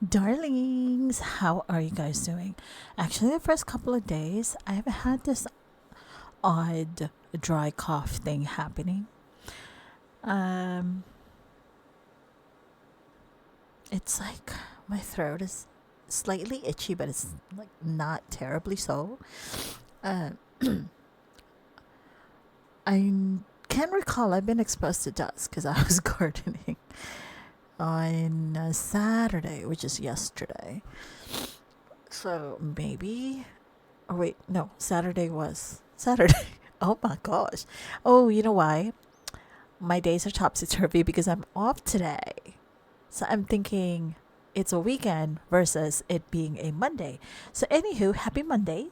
Darlings, how are you guys doing? Actually, the first couple of days, I've had this odd dry cough thing happening. Um, it's like my throat is slightly itchy, but it's like not terribly so. Uh, I can't recall I've been exposed to dust because I was gardening on Saturday, which is yesterday. So maybe. Oh wait, no, Saturday was Saturday. Oh my gosh. Oh, you know why? My days are topsy turvy because I'm off today. So I'm thinking it's a weekend versus it being a Monday. So anywho, happy Monday,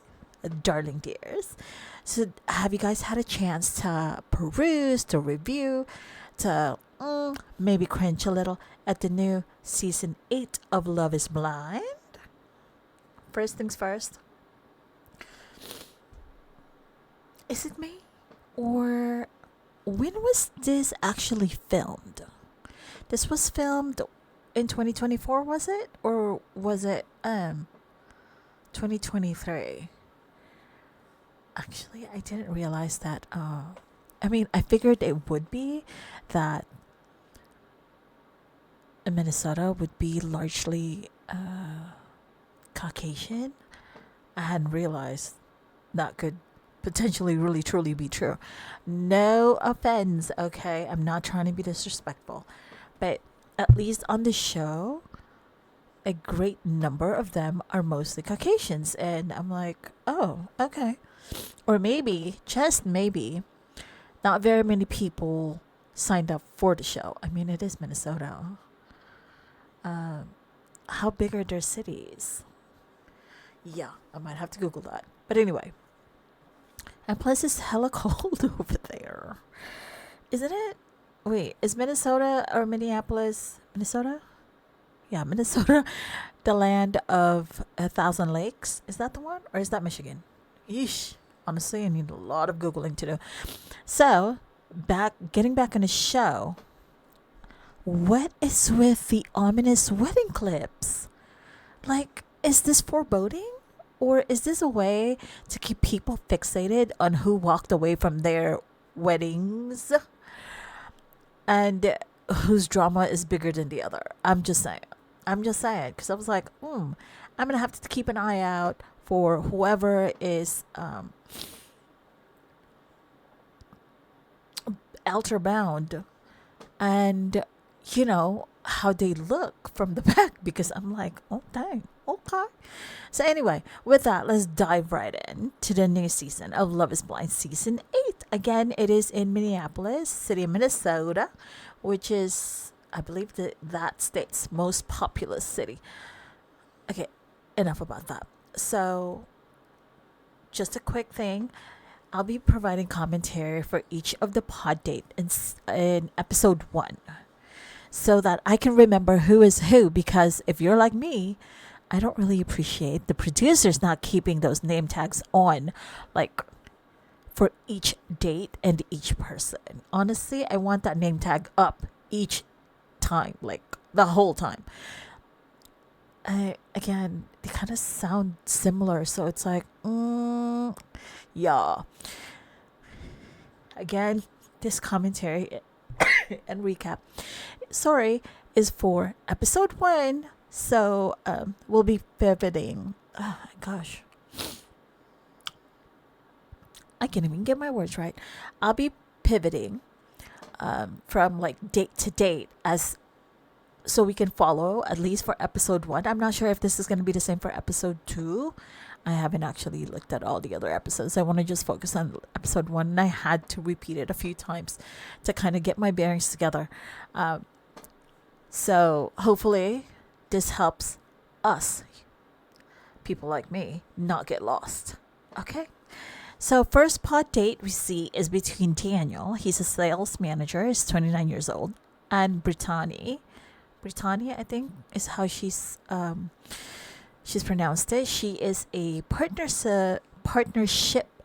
darling dears. So have you guys had a chance to peruse, to review, to maybe cringe a little at the new season 8 of Love is Blind? First things first, is it me? Or when was this actually filmed? This was filmed in 2024, was it? Or was it 2023? Actually, I didn't realize that I mean, I figured it would be that Minnesota would be largely Caucasian. I hadn't realized that could potentially really truly be true. No offense, okay? I'm not trying to be disrespectful. But at least on the show, a great number of them are mostly Caucasians. And I'm like, oh, okay. Or maybe, just maybe, not very many people signed up for the show. I mean, it is Minnesota. Um, how big are their cities? Yeah, I might have to Google that. But anyway, and plus it's hella cold over there. Isn't it? Wait, is Minnesota or Minneapolis, Minnesota? Yeah, Minnesota, the land of 1,000 lakes. Is that the one? Or is that Michigan? Yeesh. Honestly, I need a lot of Googling to do. So, getting back on the show, what is with the ominous wedding clips? Like, is this foreboding? Or is this a way to keep people fixated on who walked away from their weddings and whose drama is bigger than the other? I'm just saying. I'm just saying. Because I was like, I'm going to have to keep an eye out for whoever is altar bound and how they look from the back, because I'm like, oh dang, okay. So anyway, with that, let's dive right in to the new season of Love is Blind season 8. Again, it is in Minneapolis, city of Minnesota, which is, I believe, that state's most populous city. Okay, enough about that. So just a quick thing, I'll be providing commentary for each of the pod date in episode 1, so that I can remember who is who, because if you're like me, I don't really appreciate the producers not keeping those name tags on, like, for each date and each person. Honestly, I want that name tag up each time, like the whole time. Again, they kind of sound similar, so it's like, yeah. Again, this commentary and recap, sorry, is for episode 1. So we'll be pivoting. Oh my gosh, I can't even get my words right. I'll be pivoting from like date to date, as so we can follow at least for episode 1. I'm not sure if this is going to be the same for episode 2. I haven't actually looked at all the other episodes. I want to just focus on episode 1, and I had to repeat it a few times to kind of get my bearings together. So hopefully this helps us, people like me, not get lost. Okay? So first pod date we see is between Daniel, he's a sales manager, he's 29 years old, and Brittany, I think is how she's she's pronounced it. She is a partnership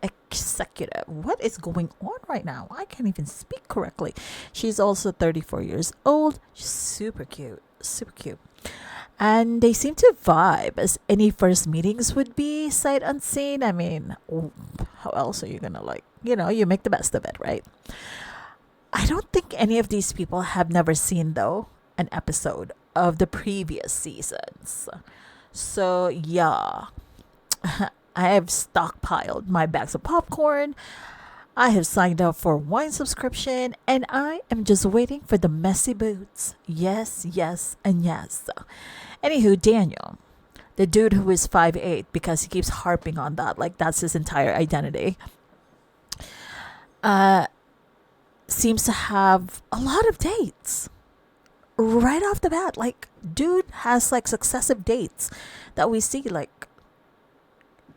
executive. What is going on right now? I can't even speak correctly. She's also 34 years old. She's super cute. Super cute. And they seem to vibe as any first meetings would be sight unseen. I mean, how else are you gonna like, you make the best of it, right? I don't think any of these people have never seen, though, an episode of the previous seasons. So, yeah, I have stockpiled my bags of popcorn. I have signed up for wine subscription and I am just waiting for the messy boots. Yes, yes, and yes. Anywho, Daniel, the dude who is 5'8", because he keeps harping on that, like that's his entire identity, seems to have a lot of dates right off the bat. Like, dude has like successive dates that we see. Like,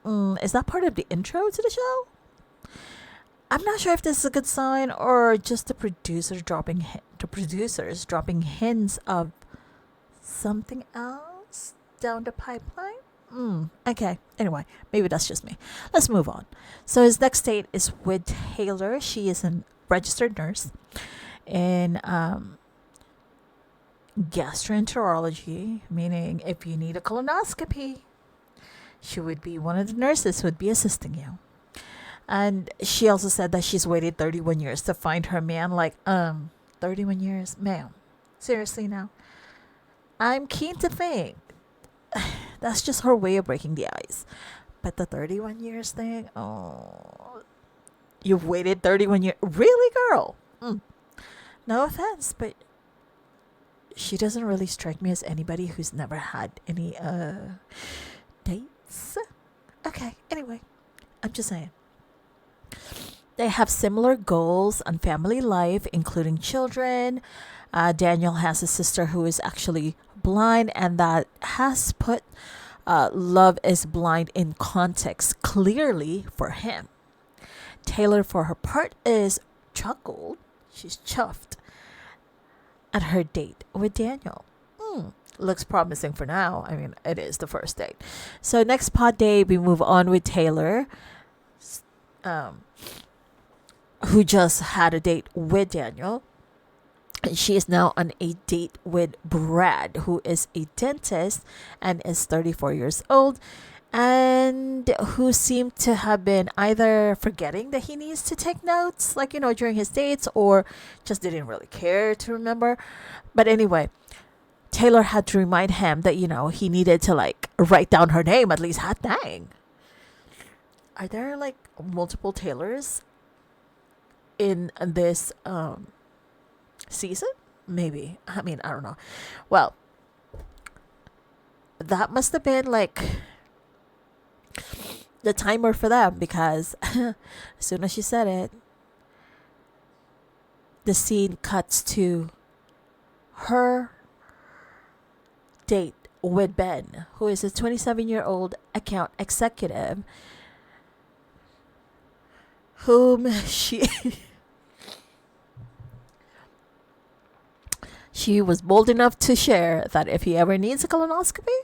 is that part of the intro to the show? I'm not sure if this is a good sign or just the producers dropping hints of something else down the pipeline. Okay. Anyway, maybe that's just me. Let's move on. So his next date is with Taylor. She is a registered nurse in gastroenterology, meaning if you need a colonoscopy, she would be one of the nurses who would be assisting you. And she also said that she's waited 31 years to find her man. Like, 31 years? Ma'am, seriously now? I'm keen to think that's just her way of breaking the ice. But the 31 years thing, oh, you've waited 31 years? Really, girl? No offense, but she doesn't really strike me as anybody who's never had any dates. Okay, anyway, I'm just saying. They have similar goals on family life, including children. Daniel has a sister who is actually blind, and that has put Love is Blind in context clearly for him. Taylor, for her part, is chuckled. She's chuffed at her date with Daniel. Looks promising for now. I mean, it is the first date. So next pod day, we move on with Taylor, who just had a date with Daniel. And she is now on a date with Brad, who is a dentist and is 34 years old, and who seemed to have been either forgetting that he needs to take notes, like, during his dates, or just didn't really care to remember. But anyway, Taylor had to remind him that, he needed to, like, write down her name, at least. Hot dang. Are there, like, multiple Taylors in this season? Maybe. I mean, I don't know. Well, that must have been like the timer for them, because as soon as she said it, the scene cuts to her date with Ben, who is a 27-year-old account executive whom she was bold enough to share that if he ever needs a colonoscopy,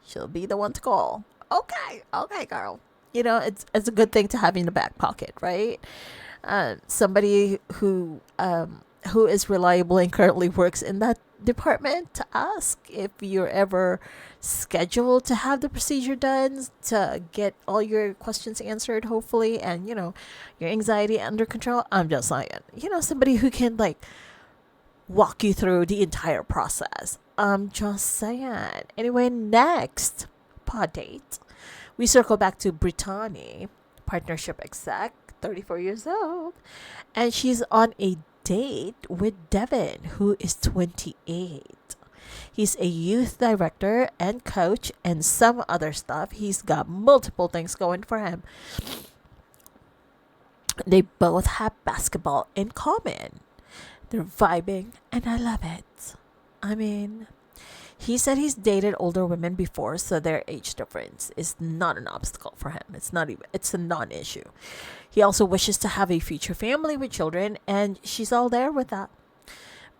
she'll be the one to call. Okay, girl. It's a good thing to have in the back pocket, right? Somebody who is reliable and currently works in that department to ask if you're ever scheduled to have the procedure done, to get all your questions answered, hopefully, and your anxiety under control. I'm just saying, somebody who can like walk you through the entire process. I'm just saying. Anyway, next pod date, we circle back to Brittany, partnership exec, 34 years old, and she's on a date with Devin, who is 28. He's a youth director and coach and some other stuff. He's got multiple things going for him. They both have basketball in common. They're vibing, and I love it. I mean, he said he's dated older women before, so their age difference is not an obstacle for him. It's a non-issue. He also wishes to have a future family with children, and she's all there with that.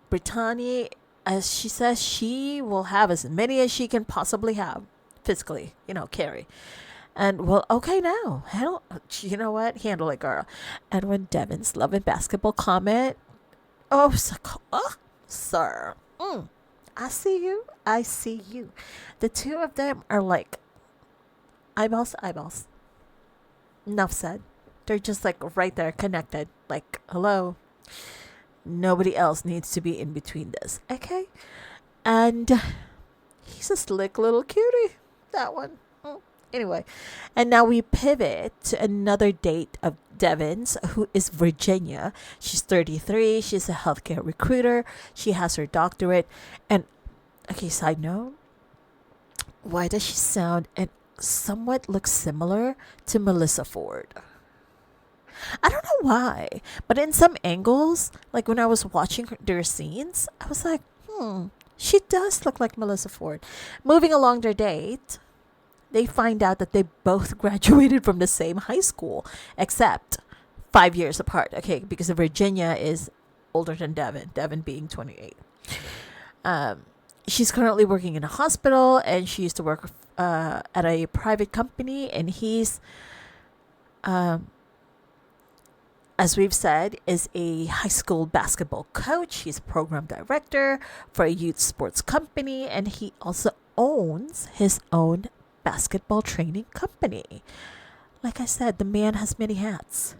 Brittany, as she says, she will have as many as she can possibly have. physically, carry. And well, okay, now handle. You know what? Handle it, girl. And when Devin's love and basketball comment, oh, sir, I see you. I see you. The two of them are like eyeballs to eyeballs. Enough said. They're just like right there, connected. Like, hello. Nobody else needs to be in between this. Okay? And he's a slick little cutie. That one. Anyway, and now we pivot to another date of Devin's, who is Virginia. She's 33. She's a healthcare recruiter. She has her doctorate. And, okay, side note, why does she sound and somewhat look similar to Melissa Ford? I don't know why, but in some angles, like when I was watching their scenes, I was like, she does look like Melissa Ford. Moving along their date, they find out that they both graduated from the same high school, except 5 years apart. Okay, because Virginia is older than Devin being 28. She's currently working in a hospital, and she used to work at a private company, and he's, as we've said, is a high school basketball coach. He's a program director for a youth sports company, and he also owns his own basketball training company. Like I said, the man has many hats.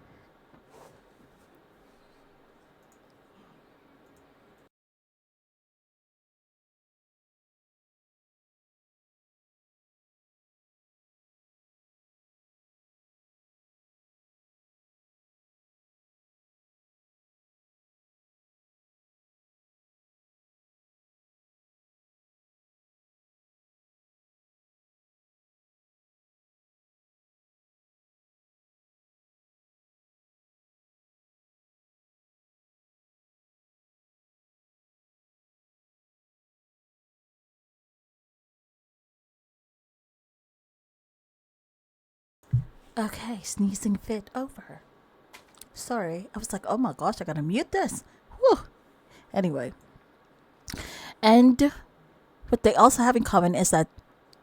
Okay, sneezing fit over. Sorry, I was like, oh my gosh, I gotta mute this. Whew. Anyway, and what they also have in common is that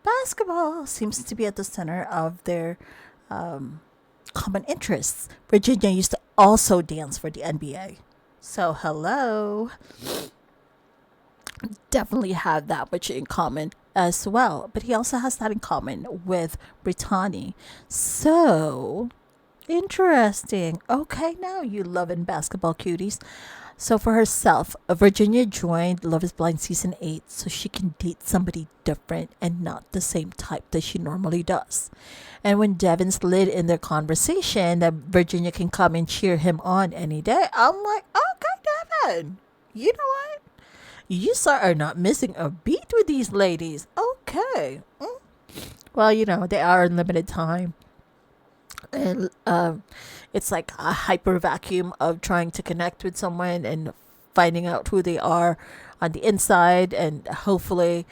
basketball seems to be at the center of their common interests. Virginia used to also dance for the NBA. So, hello. Definitely have that much in common as well. But he also has that in common with Brittany. So, interesting. Okay, now you loving basketball cuties. So for herself, Virginia joined Love is Blind season 8 so she can date somebody different and not the same type that she normally does. And when Devin slid in their conversation that Virginia can come and cheer him on any day, I'm like, okay, Devin, you know what? You sir are not missing a beat with these ladies. Okay. Well, they are in limited time. And it's like a hyper vacuum of trying to connect with someone and finding out who they are on the inside, and hopefully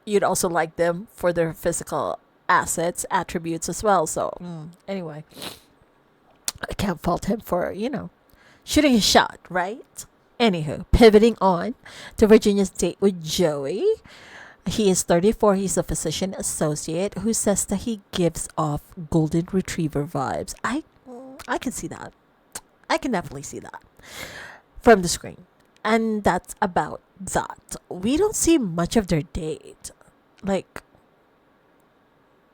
you'd also like them for their physical attributes as well. So anyway, I can't fault him for shooting his shot, right? Anywho, pivoting on to Virginia's date with Joey. He is 34. He's a physician associate who says that he gives off golden retriever vibes. I can see that. I can definitely see that from the screen. And that's about that. We don't see much of their date. Like,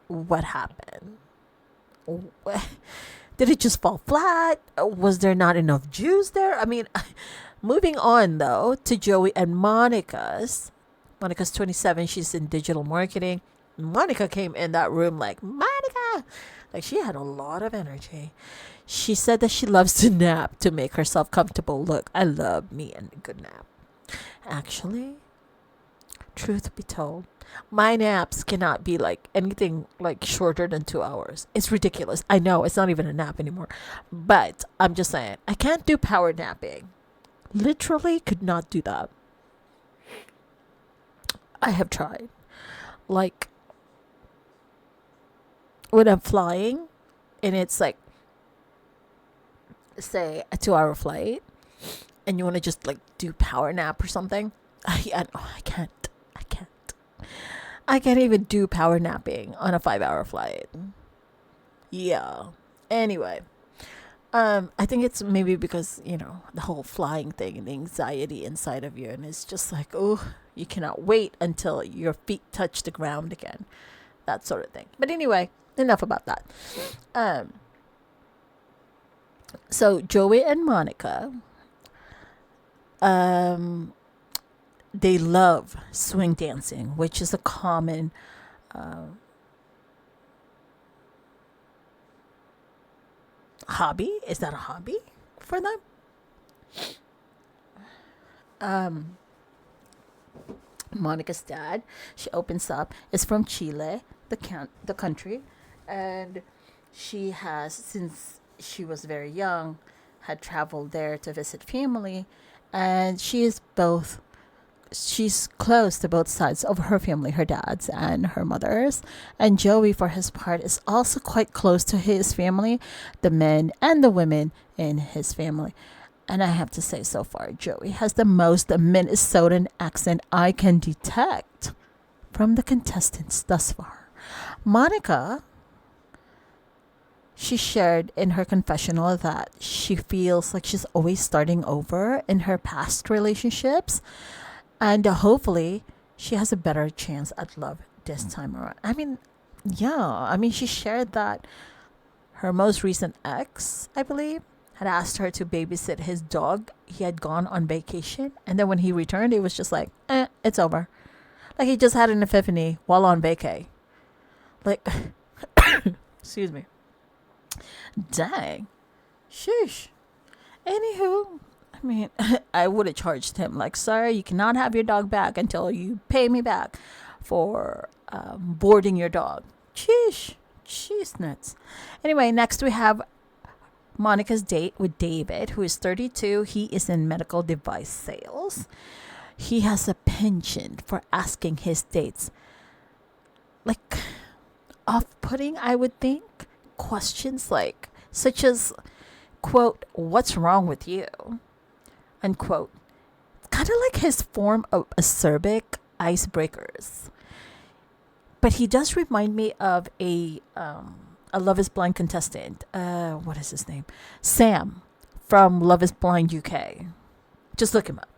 what happened? Did it just fall flat? Was there not enough juice there? I mean, moving on though to Joey and Monica's 27. She's in digital marketing. Monica came in that room like, Monica! Like, she had a lot of energy. She said that she loves to nap to make herself comfortable. Look, I love me and a good nap. Actually, truth be told, my naps cannot be like anything like shorter than 2 hours. It's ridiculous. I know it's not even a nap anymore. But I'm just saying, I can't do power napping. Literally could not do that. I have tried. Like, when I'm flying and it's like, say, a 2 hour flight and you want to just like do power nap or something, I can't. I can't even do power napping on a 5 hour flight. Yeah. Anyway, I think it's maybe because, the whole flying thing and the anxiety inside of you, and it's just like, oh, you cannot wait until your feet touch the ground again. That sort of thing. But anyway, enough about that. Um, so Joey and Monica, um, they love swing dancing, which is a common hobby. Is that a hobby for them? Um, Monica's dad, she opens up, is from Chile, the country, and she has, since she was very young, had traveled there to visit family, and she's close to both sides of her family, her dad's and her mother's. And Joey, for his part, is also quite close to his family, the men and the women in his family. And I have to say, so far, Joey has the most Minnesotan accent I can detect from the contestants thus far. Monica, she shared in her confessional that she feels like she's always starting over in her past relationships, and hopefully she has a better chance at love this time around. I mean, yeah, she shared that her most recent ex, I believe, had asked her to babysit his dog. He had gone on vacation, and then when he returned, it was just like, it's over. Like he just had an epiphany while on vacay. Like, excuse me. Dang. Sheesh. Anywho, I would have charged him, like, sir, you cannot have your dog back until you pay me back for boarding your dog. Sheesh. Sheesh nuts. Anyway, next we have Monica's date with David, who is 32. He is in medical device sales. He has a penchant for asking his dates, like, off putting, I would think, questions like, such as, quote, what's wrong with you? Unquote. Kind of like his form of acerbic icebreakers. But he does remind me of a Love is Blind contestant. What is his name? Sam from Love is Blind UK. Just look him up.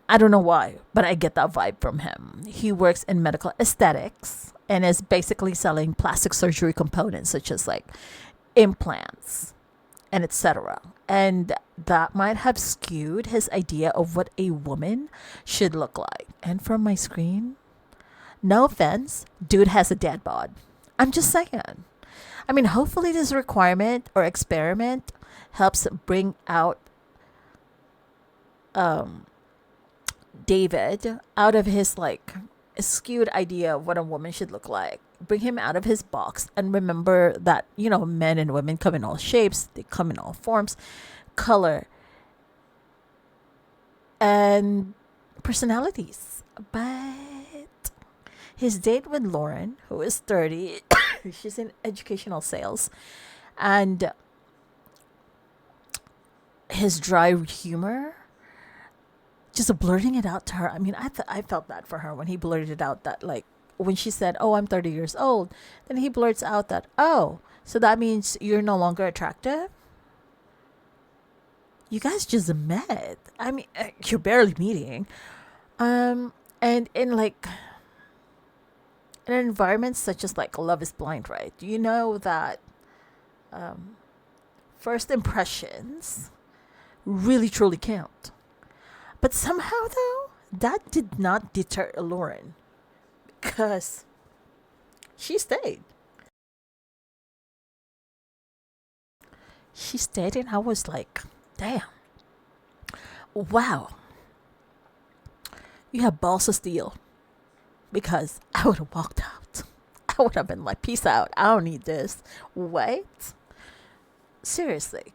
I don't know why, but I get that vibe from him. He works in medical aesthetics and is basically selling plastic surgery components such as like implants and etc. And that might have skewed his idea of what a woman should look like. And from my screen, no offense, dude has a dad bod. I'm just saying. Hopefully this requirement or experiment helps bring out David out of his like skewed idea of what a woman should look like. Bring him out of his box and remember that, men and women come in all shapes, they come in all forms, color, and personalities. But his date with Lauren, who is 30, she's in educational sales, and his dry humor, just blurting it out to her. I felt bad for her when he blurted it out that, like, when she said, oh, I'm 30 years old, then he blurts out that, oh, so that means you're no longer attractive? You guys just met. You're barely meeting. And in like in an environment such as like Love is Blind, right? You know that first impressions really truly count. But somehow, though, that did not deter Lauren because she stayed. She stayed, and I was like, damn, wow, you have balls of steel. Because I would have walked out. I would have been like, peace out. I don't need this. Wait. Seriously.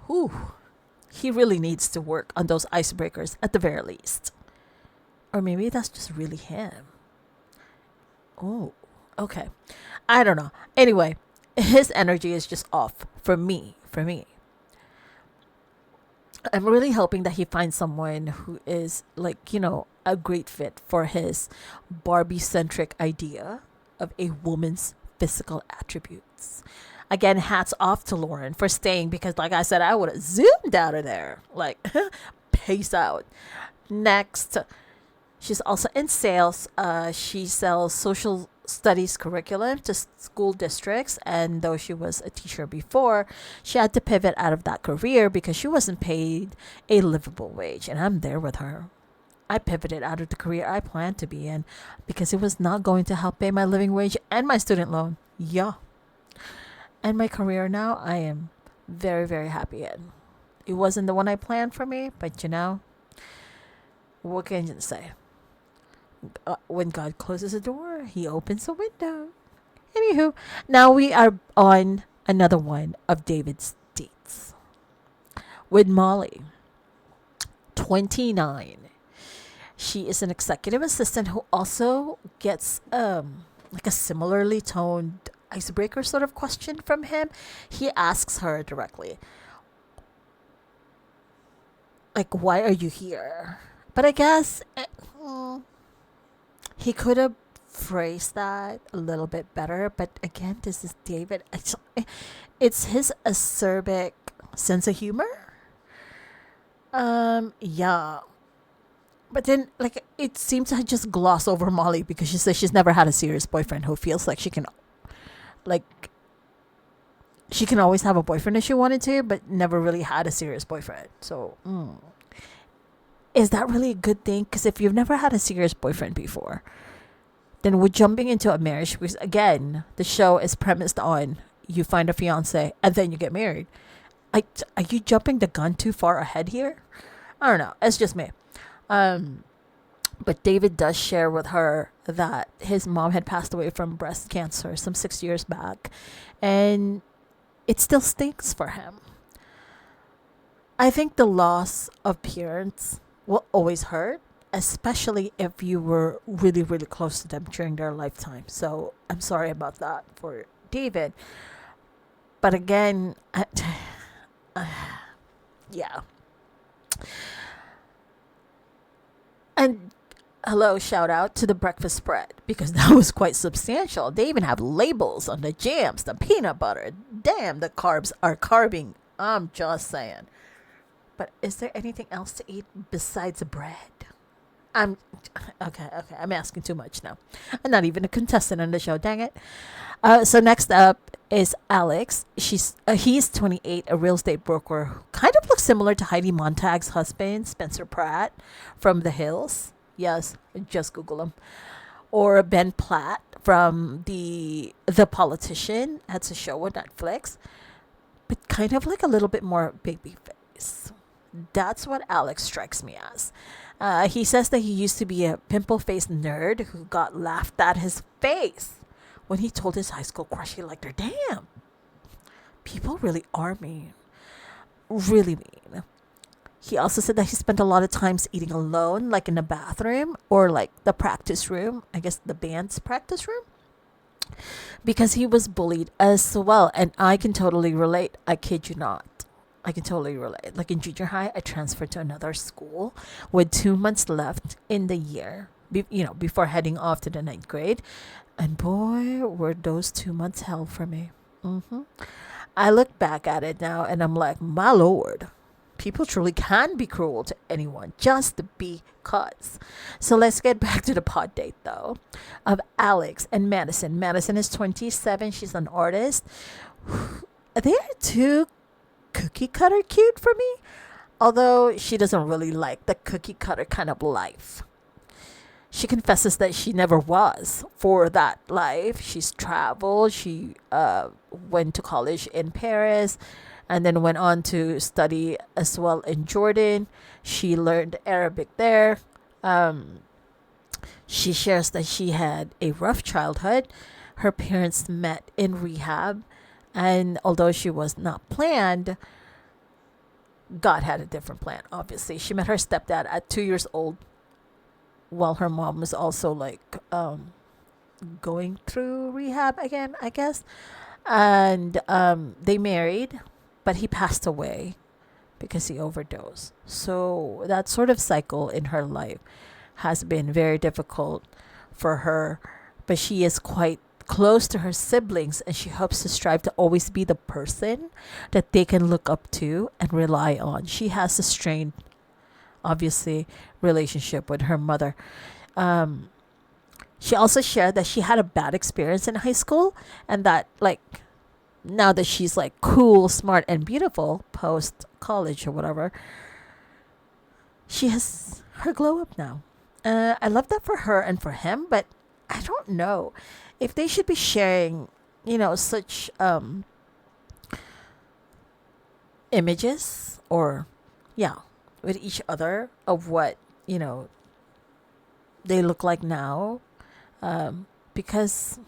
Whew. He really needs to work on those icebreakers at the very least. Or maybe that's just really him. Oh, okay. I don't know. Anyway, his energy is just off for me. I'm really hoping that he finds someone who is like, a great fit for his Barbie centric idea of a woman's physical attributes. Again, hats off to Lauren for staying because, like I said, I would have zoomed out of there. Like, peace out. Next, she's also in sales. She sells social studies curriculum to school districts. And though she was a teacher before, she had to pivot out of that career because she wasn't paid a livable wage. And I'm there with her. I pivoted out of the career I planned to be in because it was not going to help pay my living wage and my student loan. Yeah. And my career now, I am very, very happy in. It wasn't the one I planned for me, but what can you say? When God closes a door, He opens a window. Anywho, now we are on another one of David's dates with Molly, 29. She is an executive assistant who also gets like a similarly toned icebreaker sort of question from him. He asks her directly, like, why are you here? But I guess he could have phrased that a little bit better. But again, this is David. It's his acerbic sense of humor. Yeah. But then, like, it seems to just gloss over Molly because she says she's never had a serious boyfriend who feels like like, she can always have a boyfriend if she wanted to, but never really had a serious boyfriend. So, is that really a good thing? Because if you've never had a serious boyfriend before, then we're jumping into a marriage because, again, the show is premised on you find a fiance and then you get married. Are you jumping the gun too far ahead here? I don't know. It's just me. But David does share with her that his mom had passed away from breast cancer some 6 years back, and it still stinks for him. I think the loss of parents will always hurt, especially if you were really, really close to them during their lifetime. So I'm sorry about that for David. But again, yeah. And hello, shout out to the breakfast spread because that was quite substantial. They even have labels on the jams, the peanut butter. Damn, the carbs are carbing. I'm just saying. But is there anything else to eat besides bread? I'm okay. I'm asking too much now. I'm not even a contestant on the show. Dang it. So next up is Alex. He's 28, a real estate broker who kind of looks similar to Heidi Montag's husband, Spencer Pratt, from The Hills. Yes, just Google him. Or Ben Platt from the Politician. That's a show on Netflix, but kind of like a little bit more baby face. That's what Alex strikes me as. He says that he used to be a pimple faced nerd who got laughed at his face when he told his high school crush he liked her. Damn. People really are mean. Really mean. He also said that he spent a lot of times eating alone, like in the bathroom or like the practice room. I guess the band's practice room. Because he was bullied as well. And I can totally relate. I kid you not. I can totally relate. Like in junior high, I transferred to another school with 2 months left in the year, before heading off to the ninth grade. And boy, were those 2 months hell for me. I look back at it now and I'm like, my lord, people truly can be cruel to anyone just because. So let's get back to the pod date though of Alex and Madison. Madison is 27. She's an artist. They are too cookie cutter cute for me, although she doesn't really like the cookie cutter kind of life. She confesses that she never was for that life. She's traveled. She went to college in Paris and then went on to study as well in Jordan. She learned Arabic there. She shares that she had a rough childhood. Her parents met in rehab, and although she was not planned, God had a different plan, obviously. She met her stepdad at 2 years old while her mom was also like going through rehab again, I guess. And they married, but he passed away because he overdosed. So that sort of cycle in her life has been very difficult for her, but she is quite close to her siblings and she hopes to strive to always be the person that they can look up to and rely on. She has a strained, obviously, relationship with her mother. Um, she also shared that she had a bad experience in high school and that, like, now that she's like cool, smart, and beautiful post college or whatever, she has her glow up now. I love that for her and for him, but I don't know if they should be sharing, such images or, yeah, with each other of what, they look like now. Because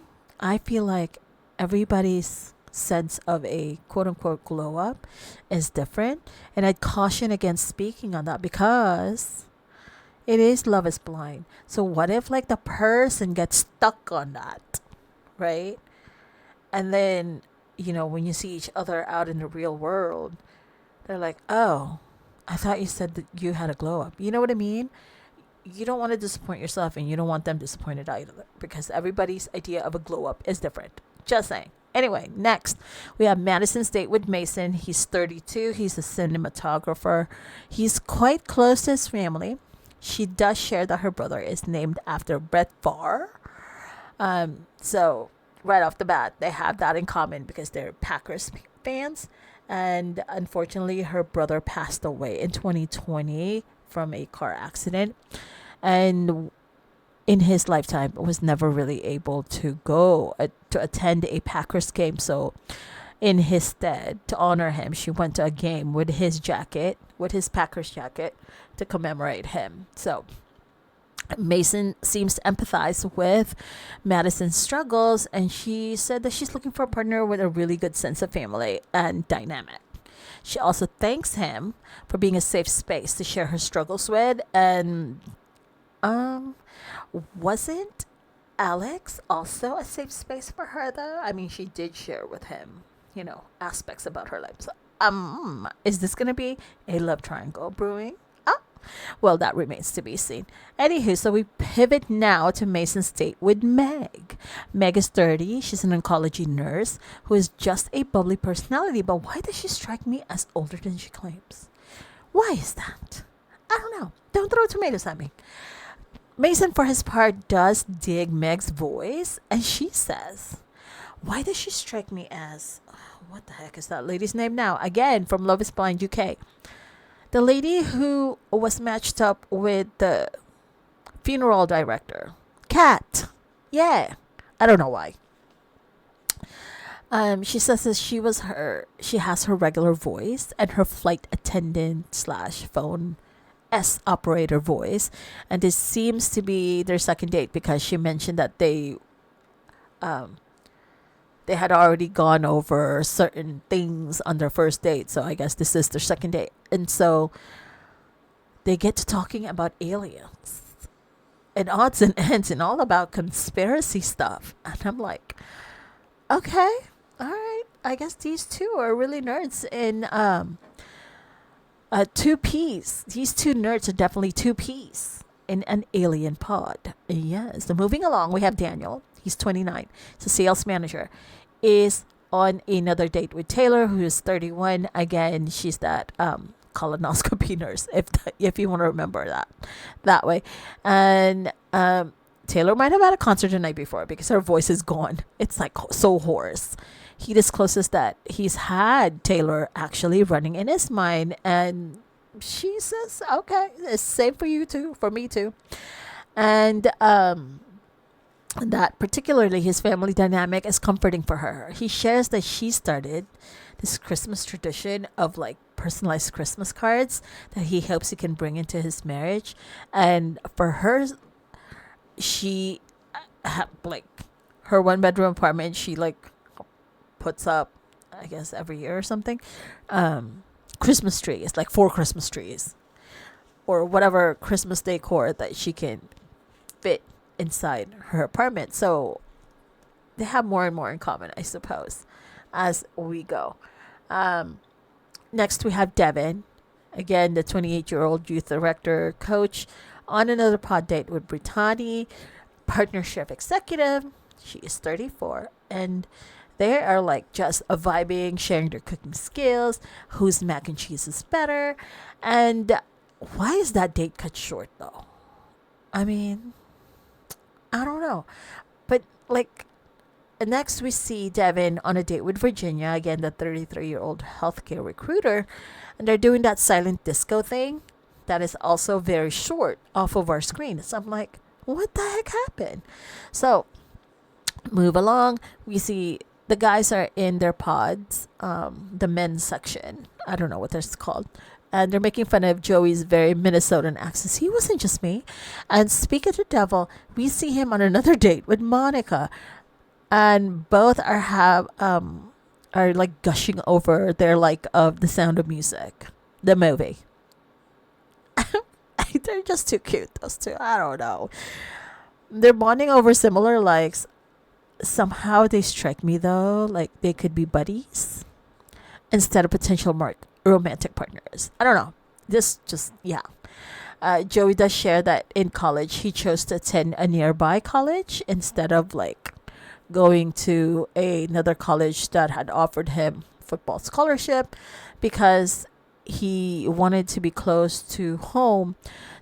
I feel like everybody's sense of a quote unquote glow up is different. And I'd caution against speaking on that because it is love is blind. So what if like the person gets stuck on that, right? And then, when you see each other out in the real world, they're like, oh, I thought you said that you had a glow up. You know what I mean? You don't want to disappoint yourself and you don't want them disappointed either because everybody's idea of a glow up is different. Just saying. Anyway, next we have Madison's date with Mason. He's 32. He's a cinematographer. He's quite close to his family. She does share that her brother is named after Brett Favre. So right off the bat, they have that in common because they're Packers fans. And unfortunately, her brother passed away in 2020 from a car accident. And in his lifetime, was never really able to go to attend a Packers game. So in his stead, to honor him, she went to a game with his jacket, with his Packers jacket, to commemorate him. So Mason seems to empathize with Madison's struggles, and she said that she's looking for a partner with a really good sense of family and dynamic. She also thanks him for being a safe space to share her struggles with. And wasn't Alex also a safe space for her though? I mean, she did share with him, aspects about her life. So, is this gonna be a love triangle brewing? Well, that remains to be seen. Anywho, so we pivot now to Mason's date with Meg. Meg is 30. She's an oncology nurse who is just a bubbly personality. But why does she strike me as older than she claims? Why is that? I don't know. Don't throw tomatoes at me. Mason, for his part, does dig Meg's voice. And she says, why does she strike me as... what the heck is that lady's name now? Again, from Love is Blind UK. The lady who was matched up with the funeral director. Kat. Yeah. I don't know why. She says that she has her regular voice and her flight attendant slash phone operator voice. And this seems to be their second date because she mentioned that they had already gone over certain things on their first date. So I guess this is their second date. And so they get to talking about aliens and odds and ends and all about conspiracy stuff. And I'm like, okay, all right. I guess these two are really nerds in two P's. These two nerds are definitely two P's in an alien pod. Yes. So moving along, we have Daniel. He's 29. He's a sales manager. Is on another date with Taylor, who is 31. Again, she's that colonoscopy nurse, if you want to remember that way. And Taylor might have had a concert the night before because her voice is gone. It's like so hoarse. He discloses that he's had Taylor actually running in his mind, and she says, "Okay, it's safe for you too, for me too." And that particularly his family dynamic is comforting for her. He shares that she started this Christmas tradition of like personalized Christmas cards that he hopes he can bring into his marriage. And for her, she like her 1-bedroom apartment, she like puts up, I guess every year or something, Christmas trees, like 4 Christmas trees or whatever Christmas decor that she can fit inside her apartment. So they have more and more in common, I suppose, as we go. Next we have Devin. Again, the 28-year-old youth director coach on another pod date with Brittany, partnership executive. She is 34, and they are like just vibing, sharing their cooking skills, whose mac and cheese is better. And why is that date cut short though? I mean, I don't know. But like, next we see Devin on a date with Virginia, again, the 33-year-old healthcare recruiter, and they're doing that silent disco thing that is also very short off of our screen. So I'm like, what the heck happened? So move along. We see the guys are in their pods, the men's section. I don't know what that's called. And they're making fun of Joey's very Minnesotan accent. He wasn't just me. And speak of the devil, we see him on another date with Monica. And both are like gushing over their like of The Sound of Music, the movie. They're just too cute, those two. I don't know. They're bonding over similar likes. Somehow they strike me though like they could be buddies instead of potential romantic partners. I don't know. This just yeah. Joey does share that in college he chose to attend a nearby college instead of like going to another college that had offered him football scholarship because he wanted to be close to home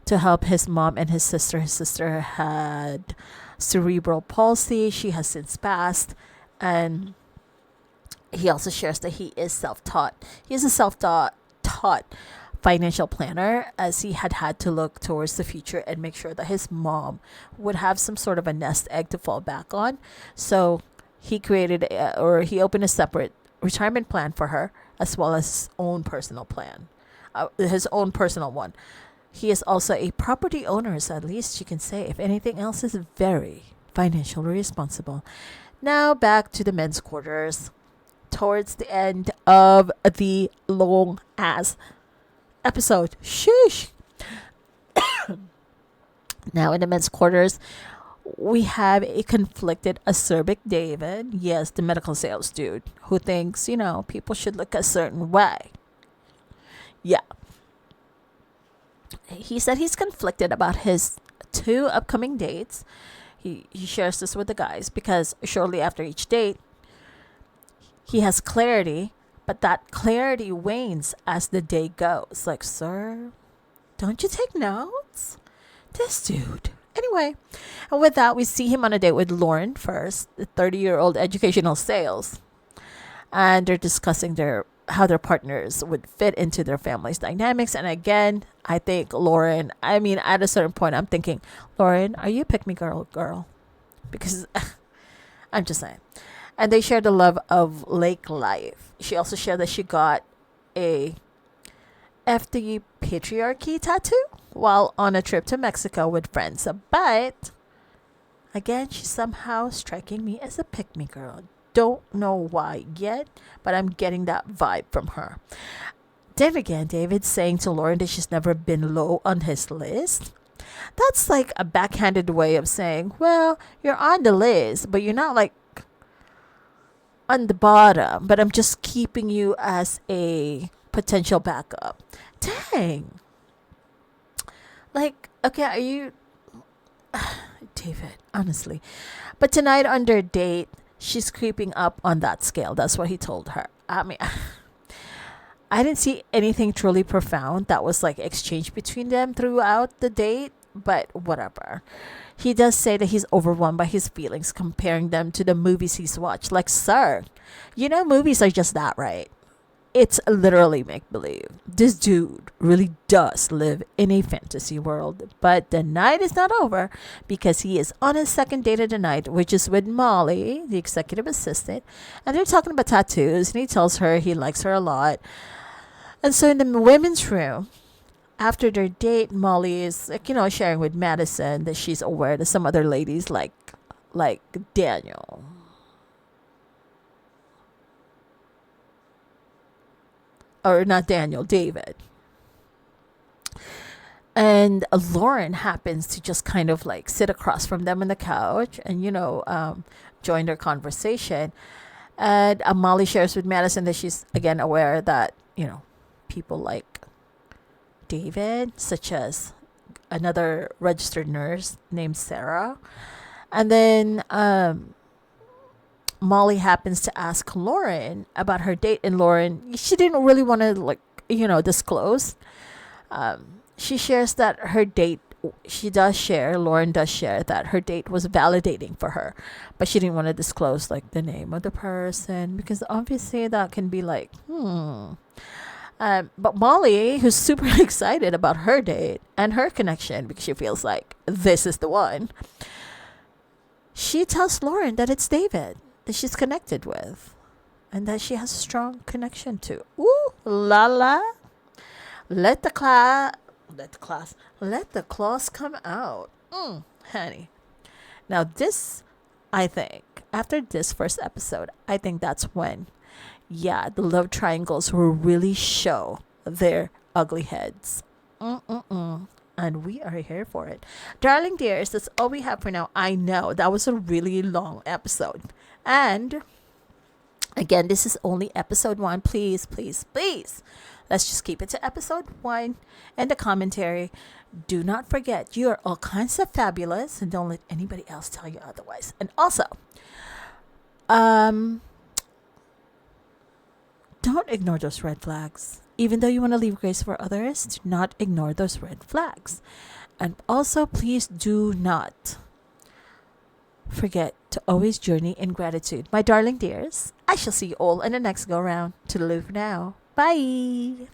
to help his mom and his sister. His sister had cerebral palsy. She has since passed. And he also shares that he is self-taught. He is a self-taught financial planner, as he had to look towards the future and make sure that his mom would have some sort of a nest egg to fall back on. So he he opened a separate retirement plan for her, as well as his own personal plan, his own personal one. He is also a property owner, so at least you can say, if anything else, is very financially responsible. Now back to the men's quarters. Towards the end of the long ass episode. Sheesh. Now in the men's quarters, we have a conflicted acerbic David. Yes, the medical sales dude who thinks, people should look a certain way. Yeah. He said he's conflicted about his 2 upcoming dates. He shares this with the guys because shortly after each date, he has clarity, but that clarity wanes as the day goes. Like, sir, don't you take notes? This dude. Anyway, and with that, we see him on a date with Lauren first, the 30-year-old educational sales. And they're discussing how their partners would fit into their family's dynamics. And again, I think Lauren, at a certain point, I'm thinking, Lauren, are you a pick me girl? Because I'm just saying. And they share the love of lake life. She also shared that she got a F the patriarchy tattoo while on a trip to Mexico with friends. But again, she's somehow striking me as a pick me girl. Don't know why yet, but I'm getting that vibe from her. Then again, David's saying to Lauren that she's never been low on his list. That's like a backhanded way of saying, well, you're on the list, but you're not like on the bottom, but I'm just keeping you as a potential backup. Dang. Like, okay, are you David, honestly. But tonight on their date, she's creeping up on that scale. That's what he told her. I didn't see anything truly profound that was like exchanged between them throughout the date, but whatever. He does say that he's overwhelmed by his feelings, comparing them to the movies he's watched. Like, sir, movies are just that, right? It's literally make-believe. This dude really does live in a fantasy world. But the night is not over because he is on his second date of the night, which is with Molly, the executive assistant. And they're talking about tattoos, and he tells her he likes her a lot. And so in the women's room, after their date, Molly is sharing with Madison that she's aware that some other ladies like Daniel. Or not Daniel, David. And Lauren happens to just kind of like sit across from them on the couch and, join their conversation. And Molly shares with Madison that she's again aware that, people like David, such as another registered nurse named Sarah. And then Molly happens to ask Lauren about her date, and Lauren, she didn't really want to, like, disclose. She shares that her date, Lauren does share that her date was validating for her, but she didn't want to disclose, like, the name of the person, because obviously that can be like, but Molly, who's super excited about her date and her connection because she feels like this is the one, she tells Lauren that it's David that she's connected with and that she has a strong connection to. Ooh, la la. Let the claws come out. Honey. Now this, I think, after this first episode, I think that's when, yeah, the love triangles will really show their ugly heads. And we are here for it. Darling dears, that's all we have for now. I know that was a really long episode. And again, this is only episode 1. Please, please, please. Let's just keep it to episode 1 and the commentary. Do not forget, you are all kinds of fabulous, and don't let anybody else tell you otherwise. And also, don't ignore those red flags. Even though you want to leave grace for others, do not ignore those red flags. And also, please do not forget to always journey in gratitude. My darling dears, I shall see you all in the next go round. Toodaloo for now. Bye.